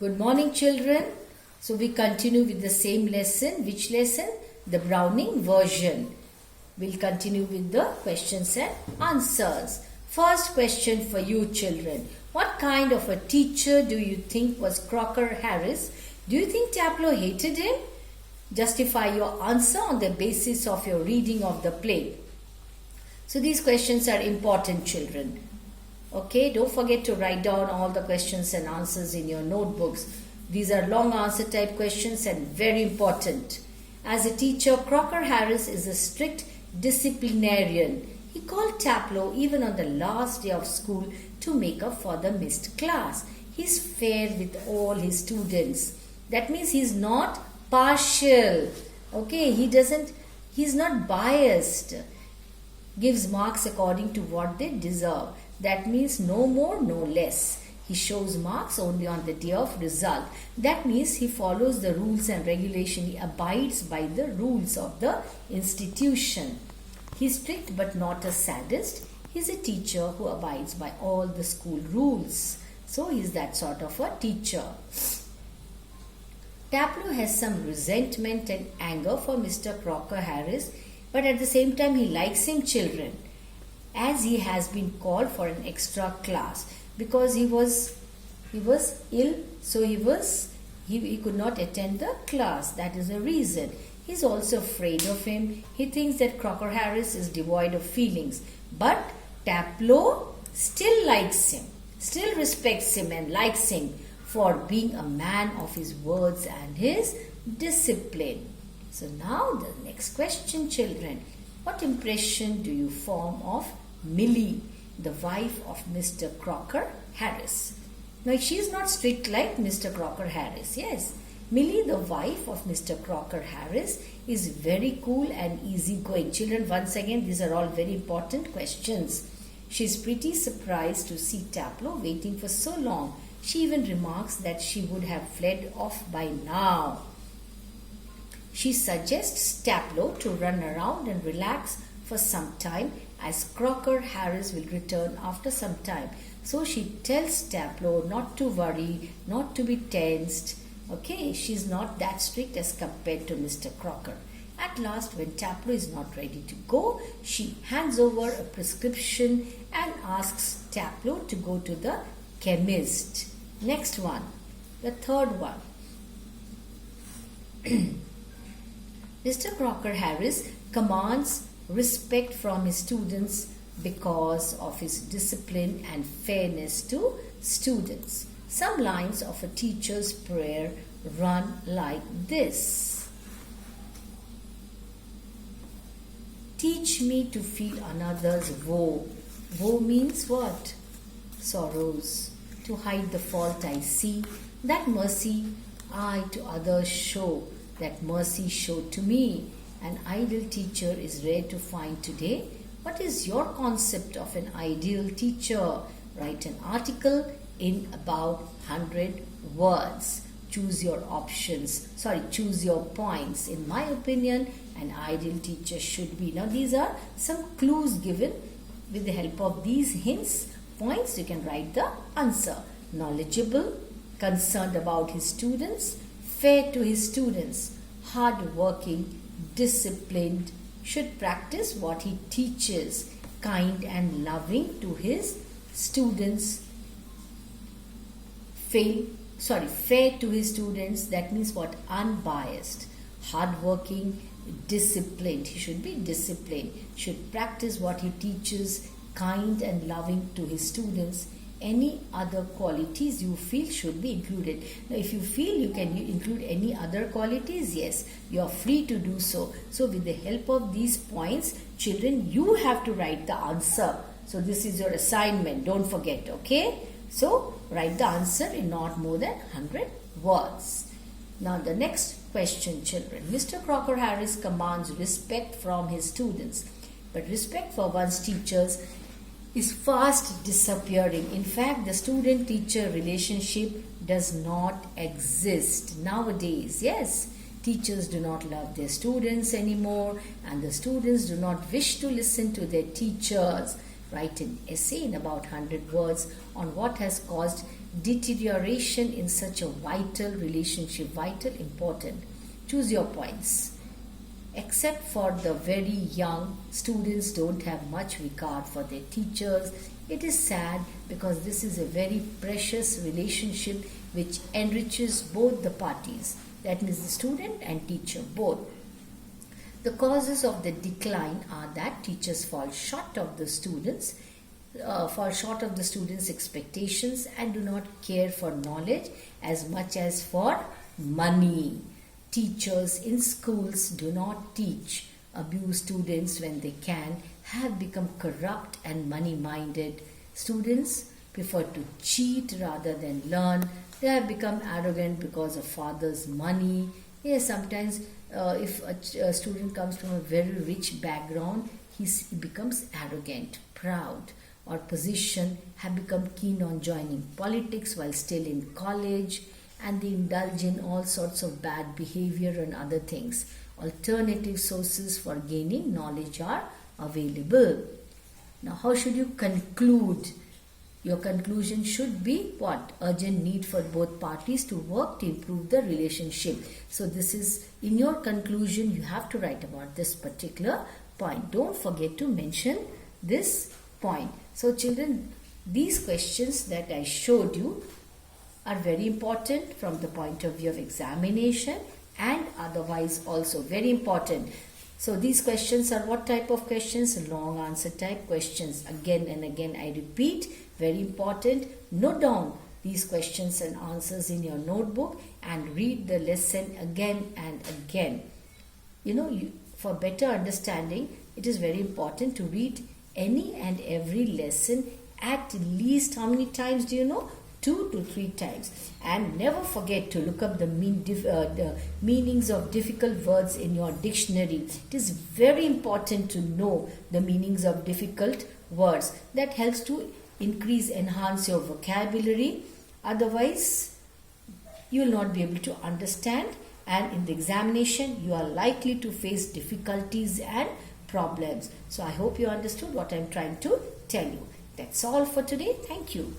Good morning, children. So we continue with the same lesson. Which lesson? The Browning version. We'll continue with the questions and answers. First question for you, children. What kind of a teacher do you think was Crocker Harris? Do you think Taplow hated him? Justify your answer on the basis of your reading of the play. So these questions are important, children. Okay, don't forget to write down all the questions and answers in your notebooks. These are long answer type questions and very important. As a teacher, Crocker Harris is a strict disciplinarian. He called Taplow even on the last day of school to make up for the missed class. He's fair with all his students. That means he's not partial. Okay, he's not biased. Gives marks according to what they deserve. That means no more, no less. He shows marks only on the day of result. That means he follows the rules and regulation. He abides by the rules of the institution. He's strict but not a sadist. He's a teacher who abides by all the school rules. So he's that sort of a teacher. Taplow has some resentment and anger for Mr. Crocker Harris, but at the same time he likes him, children, as he has been called for an extra class because he was ill, so he could not attend the class. That is the reason. He's also afraid of him. He thinks that Crocker Harris is devoid of feelings, but Taplow still likes him, still respects him and likes him for being a man of his words and his discipline. So now the next question, children. What impression do you form of Millie, the wife of Mr. Crocker Harris? Now she is not strict like Mr. Crocker Harris. Yes, Millie, the wife of Mr. Crocker Harris, is very cool and easygoing. Children, once again, these are all very important questions. She is pretty surprised to see Taplow waiting for so long. She even remarks that she would have fled off by now. She suggests Taplow to run around and relax for some time, as Crocker Harris will return after some time. So she tells Taplow not to worry, not to be tensed. Okay, she's not that strict as compared to Mr. Crocker. At last, when Taplow is not ready to go, she hands over a prescription and asks Taplow to go to the chemist. Next one, the third one. Mr. Crocker Harris commands respect from his students because of his discipline and fairness to students. Some lines of a teacher's prayer run like this. Teach me to feel another's woe. Woe means what? Sorrows. To hide the fault I see, that mercy I to others show, that mercy showed to me. An ideal teacher is rare to find today. What is your concept of an ideal teacher? Write an article in about 100 words. Choose your choose your points. In my opinion, an ideal teacher should be. Now these are some clues given. With the help of these hints, points, you can write the answer. Knowledgeable, concerned about his students, fair to his students, hard-working, disciplined, should practice what he teaches, kind and loving to his students, fair to his students, that means what? Unbiased, hard-working, disciplined. He should be disciplined, should practice what he teaches, kind and loving to his students. Any other qualities you feel should be included. Now, if you feel you can include any other qualities, yes, you are free to do so. So, with the help of these points, children, you have to write the answer. So, this is your assignment. Don't forget, okay? So, write the answer in not more than 100 words. Now, the next question, children. Mr. Crocker Harris commands respect from his students. But respect for one's teachers is fast disappearing. In fact, the student-teacher relationship does not exist nowadays. Yes, teachers do not love their students anymore, and the students do not wish to listen to their teachers. Write an essay in about 100 words on what has caused deterioration in such a vital relationship, vital, important. Choose your points. Except for the very young, students don't have much regard for their teachers. It is sad because this is a very precious relationship which enriches both the parties, that means the student and teacher both. The causes of the decline are that teachers fall short of the students, expectations, and do not care for knowledge as much as for money. Teachers in schools do not teach, abuse students when they can, have become corrupt and money-minded. Students prefer to cheat rather than learn. They have become arrogant because of father's money. Yes, sometimes if a student comes from a very rich background, he becomes arrogant, proud, or position, have become keen on joining politics while still in college, and they indulge in all sorts of bad behavior and other things. Alternative sources for gaining knowledge are available. Now, how should you conclude? Your conclusion should be what? Urgent need for both parties to work to improve the relationship. So this is, in your conclusion, you have to write about this particular point. Don't forget to mention this point. So children, these questions that I showed you are very important from the point of view of examination and otherwise also very important. So these questions are what type of questions? Long answer type questions. Again and again I repeat, very important. Note down these questions and answers in your notebook and read the lesson again and again. For better understanding, it is very important to read any and every lesson at least how many times do you know? 2 to 3 times. And never forget to look up the meanings of difficult words in your dictionary. It is very important to know the meanings of difficult words. That helps to enhance your vocabulary. Otherwise, you will not be able to understand, and in the examination you are likely to face difficulties and problems. So I hope you understood what I am trying to tell you. That's all for today. Thank you.